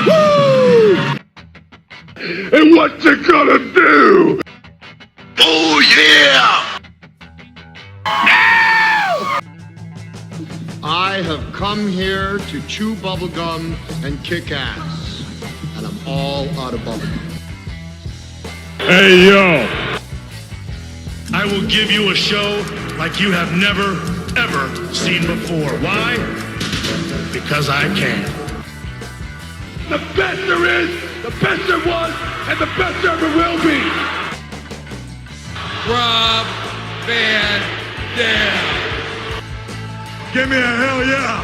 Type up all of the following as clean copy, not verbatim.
Woo! And what you gonna do? Oh yeah! Now! I have come here to chew bubblegum and kick ass. And I'm all out of bubblegum. Hey yo! I will give you a show like you have never, ever seen before. Why? Because I can. The best there is, the best there was, and the best there ever will be. Rob Van Dam. Give me a hell yeah!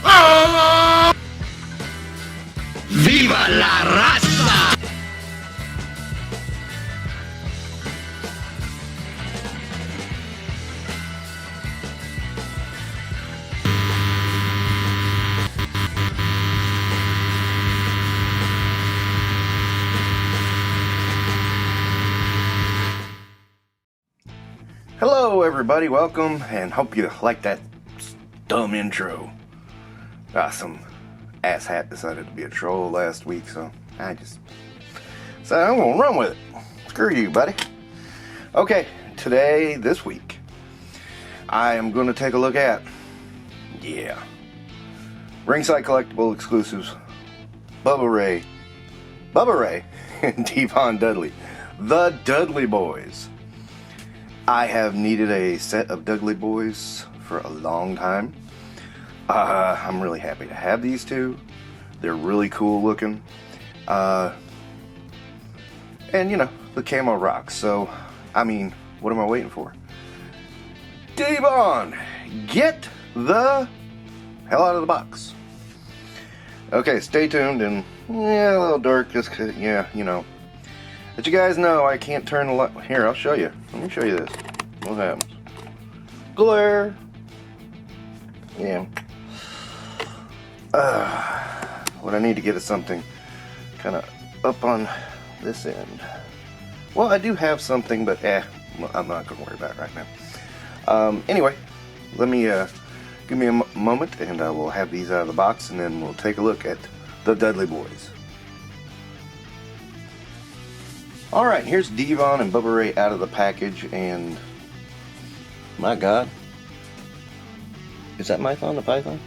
Oh! Viva la raza! Hello everybody, welcome, and hope you like that dumb intro. Some asshat decided to be a troll last week, so I just said I'm gonna run with it. Screw you, buddy. Okay, this week, I am gonna take a look at, Ringside Collectible exclusives, Bubba Ray, and Devon Dudley, the Dudley Boys. I have needed a set of Dudley Boys for a long time. I'm really happy to have these two. They're really cool looking. And you know, the camo rocks. So, I mean, what am I waiting for? Devon, get the hell out of the box. Okay, stay tuned, and a little dark just 'cause, you know. But you guys know I can't turn the light. Here, I'll show you. Let me show you this. What happens? Glare. Yeah. What I need to get is something kind of up on this end. Well, I do have something, but I'm not going to worry about it right now. Anyway, let me give me a moment, and I will have these out of the box, and then we'll take a look at the Dudley Boys. Alright, here's Devon and Bubba Ray out of the package, and my god, is that Mython the Python?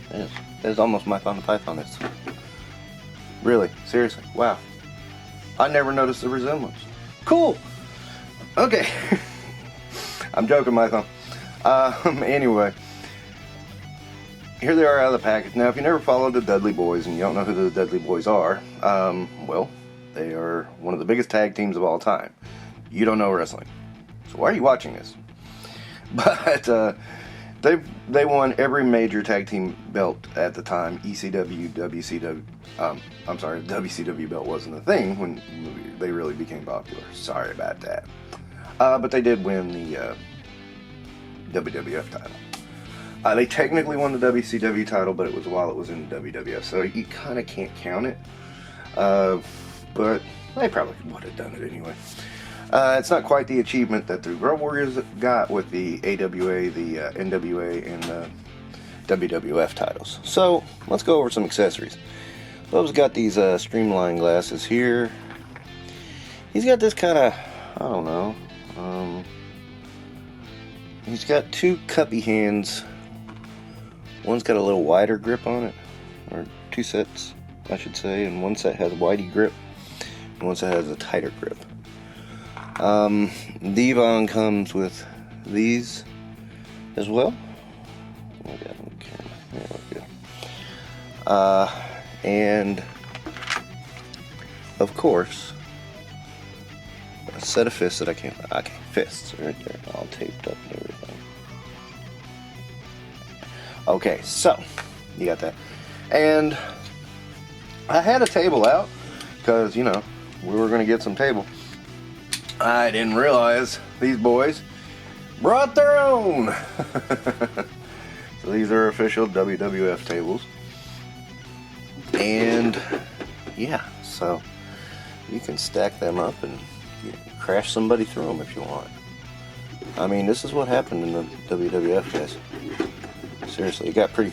It is. It is almost Mython the Python. It's really, seriously, wow. I never noticed the resemblance. Cool! Okay. I'm joking, Mython. Anyway. Here they are out of the package. Now, if you never followed the Dudley Boys and you don't know who the Dudley Boys are, well, they are one of the biggest tag teams of all time. You don't know wrestling, so why are you watching this? But they won every major tag team belt at the time. ECW, WCW. I'm sorry, the WCW belt wasn't a thing when they really became popular. Sorry about that. But they did win the WWF title. They technically won the WCW title, but it was while it was in WWF, so you kind of can't count it. But they probably would have done it anyway. It's not quite the achievement that the Road Warriors got with the AWA, the NWA, and the WWF titles. So, let's go over some accessories. Bubba's got these streamlined glasses here. He's got this kind of, I don't know, he's got two cuppy hands. One's got a little wider grip on it, or two sets, I should say, and one set has a widey grip, and one set has a tighter grip. Devon comes with these as well. I got on camera. There we go. And of course, a set of fists that I can't. Okay, fists right there, all taped up and everything. Okay, so you got that, and I had a table out because we were going to get some table. I didn't realize these boys brought their own. So these are official WWF tables. And yeah, so you can stack them up and crash somebody through them if you want. I mean, this is what happened in the WWF, guys. Seriously, it got pretty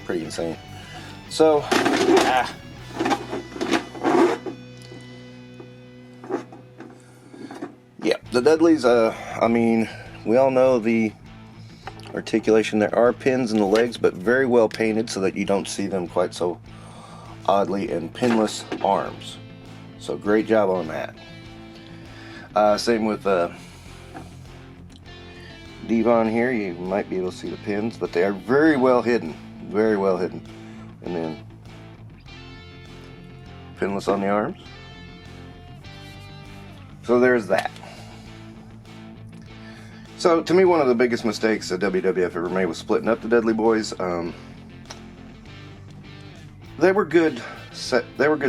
insane. So, yeah, the Dudleys, I mean, we all know the articulation. There are pins in the legs, but very well painted so that you don't see them quite so oddly, and pinless arms. So great job on that. Same with Devon here. You might be able to see the pins, but they are very well hidden. Very well hidden. And then pinless on the arms. So there's that. So to me, one of the biggest mistakes that WWF ever made was splitting up the Dudley Boys. They were good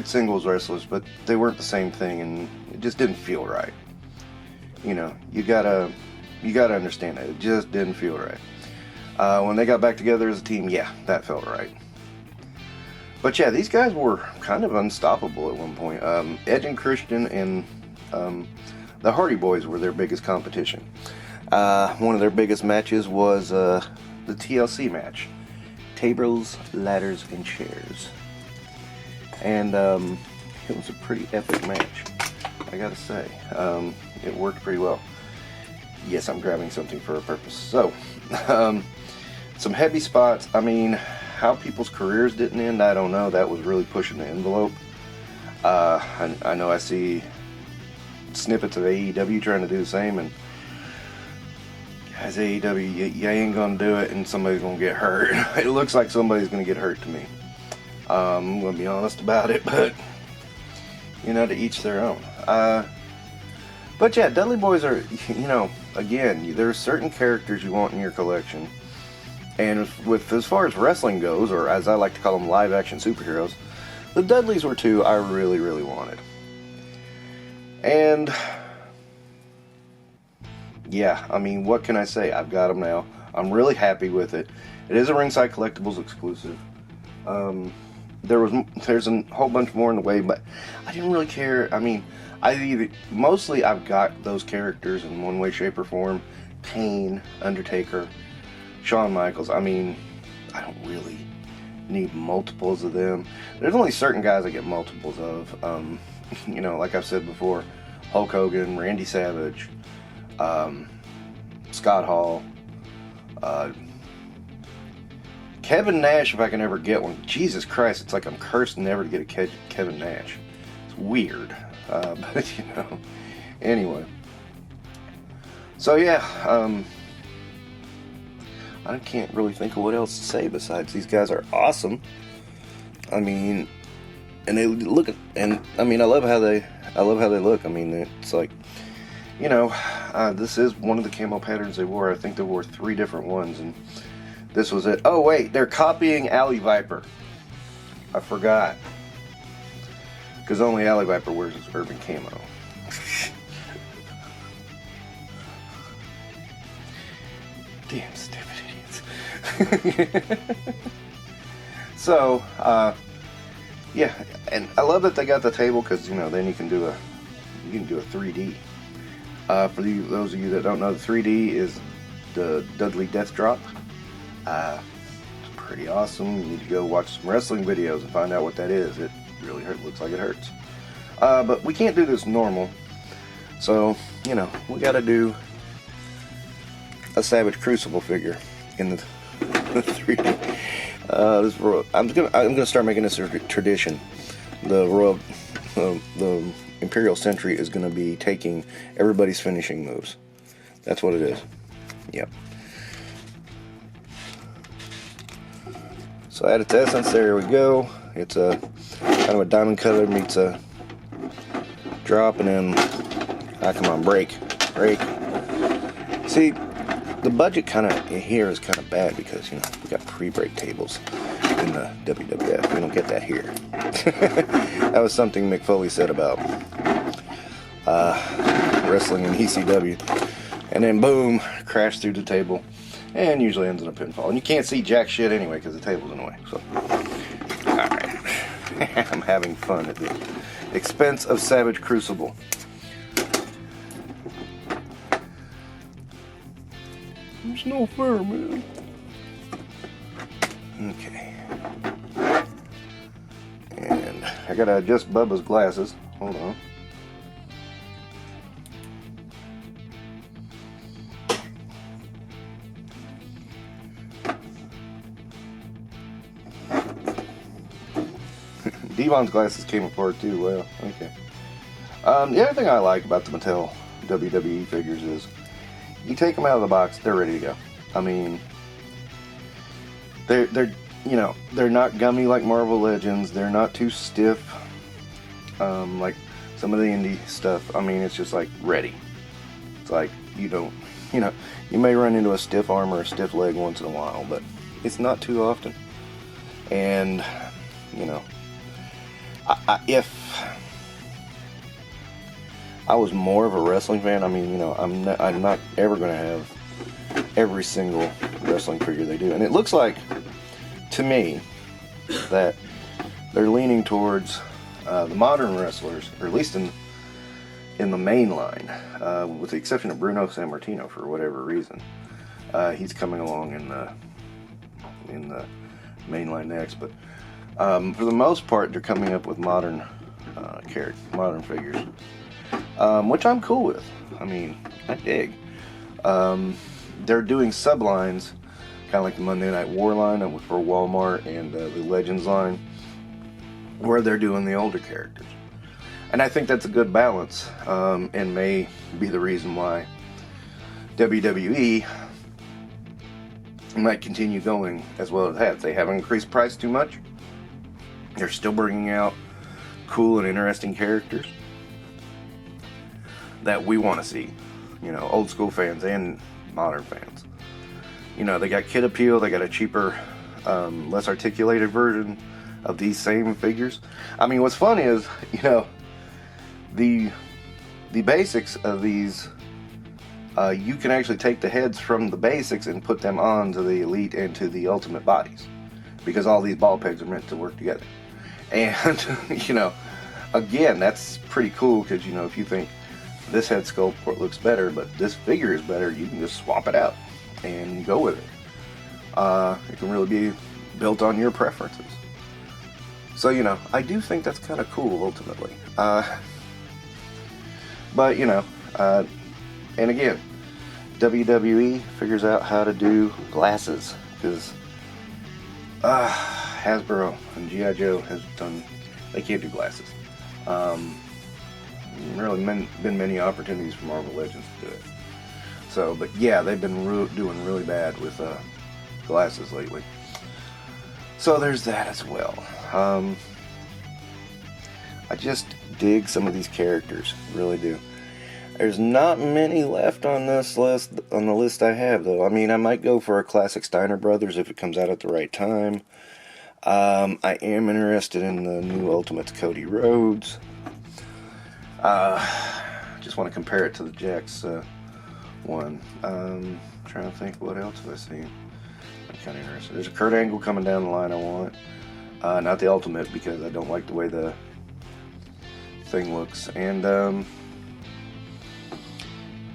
singles wrestlers, but they weren't the same thing, and it just didn't feel right. You know, you gotta understand that. It just didn't feel right. When they got back together as a team, yeah, that felt right. But yeah, these guys were kind of unstoppable at one point. Edge and Christian and the Hardy Boys were their biggest competition. One of their biggest matches was the TLC match. Tables, ladders, and chairs. And it was a pretty epic match, I gotta say. It worked pretty well. Yes, I'm grabbing something for a purpose. So, some heavy spots. I mean, how people's careers didn't end, I don't know. That was really pushing the envelope. I know I see snippets of AEW trying to do the same, and as AEW, you ain't gonna do it and somebody's gonna get hurt. It looks like somebody's gonna get hurt to me. I'm gonna be honest about it, but you know, to each their own. But yeah, Dudley Boys are, you know, again, there's certain characters you want in your collection, and with as far as wrestling goes, or as I like to call them, live action superheroes, the Dudleys were two I really, really wanted. And yeah, I mean, what can I say? I've got them now. I'm really happy with it. It is a Ringside Collectibles exclusive. There's a whole bunch more in the way, but I didn't really care. I mean, mostly I've got those characters in one way, shape, or form. Kane, Undertaker, Shawn Michaels. I mean, I don't really need multiples of them. There's only certain guys I get multiples of. You know, like I've said before, Hulk Hogan, Randy Savage, Scott Hall, Kevin Nash, if I can ever get one. Jesus Christ, it's like I'm cursed never to get a Kevin Nash. It's weird, but you know. Anyway, so yeah, I can't really think of what else to say besides these guys are awesome. I mean, and they look, and I mean, I love how they look. I mean, it's like, you know, this is one of the camo patterns they wore. I think they wore 3 different ones, and this was it. Oh wait, they're copying Alley Viper. I forgot, because only Alley Viper wears his urban camo. Damn stupid idiots. So, yeah, and I love that they got the table, because you know, then you can do a 3D. For those of you that don't know, the 3D is the Dudley Death Drop. It's pretty awesome. You need to go watch some wrestling videos and find out what that is. It really looks like it hurts. But we can't do this normal, so you know, we got to do a Savage Crucible figure in the 3D. I'm gonna start making this a tradition. The Imperial Sentry is gonna be taking everybody's finishing moves. That's what it is. Yep. So at its essence, there we go. It's a kind of a diamond color meets a drop, and then come on, break. See, the budget kind of here is kind of bad because, you know, we got pre-break tables in the WWF. We don't get that here. That was something Mick Foley said about wrestling in ECW, and then boom, crash through the table, and usually ends in a pinfall. And you can't see jack shit anyway because the table's in the way. So, all right, I'm having fun at the expense of Savage Crucible. It's no fair, man. Okay. And I gotta adjust Bubba's glasses. Hold on. Devon's glasses came apart too. Well, okay. The other thing I like about the Mattel WWE figures is you take them out of the box, they're ready to go. I mean, they're you know, they're not gummy like Marvel Legends. They're not too stiff like some of the indie stuff. I mean, it's just like ready. It's like you don't, you know, you may run into a stiff arm or a stiff leg once in a while, but it's not too often. And you know, if I was more of a wrestling fan, I mean, you know, I'm not ever going to have every single wrestling figure they do. And it looks like, to me, that they're leaning towards the modern wrestlers, or at least in the main line, with the exception of Bruno Sammartino for whatever reason. He's coming along in the main line next, but for the most part, they're coming up with modern figures, which I'm cool with. I mean, I dig. They're doing sublines, kind of like the Monday Night War line for Walmart, and the Legends line, where they're doing the older characters. And I think that's a good balance, and may be the reason why WWE might continue going as well as it has. They haven't increased price too much. They're still bringing out cool and interesting characters that we want to see, you know, old school fans and modern fans. You know, they got kid appeal. They got a cheaper, less articulated version of these same figures. I mean, what's funny is, you know, the basics of these, you can actually take the heads from the basics and put them onto the Elite and to the Ultimate bodies, because all these ball pegs are meant to work together. And, you know, again, that's pretty cool, because, you know, if you think this head sculpt looks better, but this figure is better, you can just swap it out and go with it. It can really be built on your preferences. So, you know, I do think that's kind of cool, ultimately. But, you know, and again, WWE figures out how to do glasses, because Hasbro and G.I. Joe has done, they can't do glasses. Really been many opportunities for Marvel Legends to do it. So, but yeah, they've been doing really bad with glasses lately. So there's that as well. I just dig some of these characters, really do. There's not many left on this list, on the list I have, though. I mean, I might go for a classic Steiner Brothers if it comes out at the right time. I am interested in the new Ultimates Cody Rhodes. Just want to compare it to the Jax one. Trying to think, what else have I seen? I'm kind of interested. There's a Kurt Angle coming down the line I want. Not the Ultimate, because I don't like the way the thing looks. And,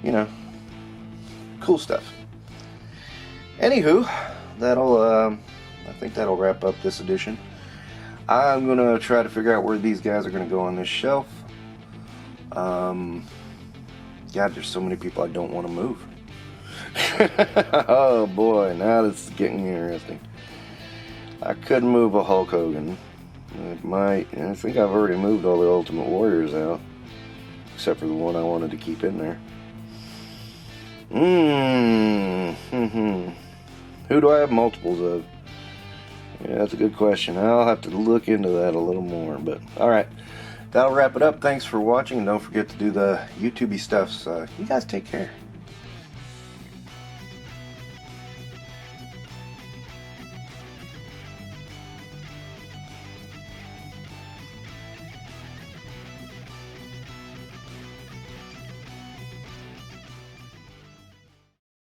you know, cool stuff. Anywho, I think that'll wrap up this edition. I'm gonna try to figure out where these guys are gonna go on this shelf. God, there's so many people I don't want to move. Oh boy, now this is getting interesting. I could move a Hulk Hogan. I think I've already moved all the Ultimate Warriors out, except for the one I wanted to keep in there. Who do I have multiples of? Yeah, that's a good question. I'll have to look into that a little more. But alright, that'll wrap it up. Thanks for watching. Don't forget to do the YouTube-y stuff. So you guys take care.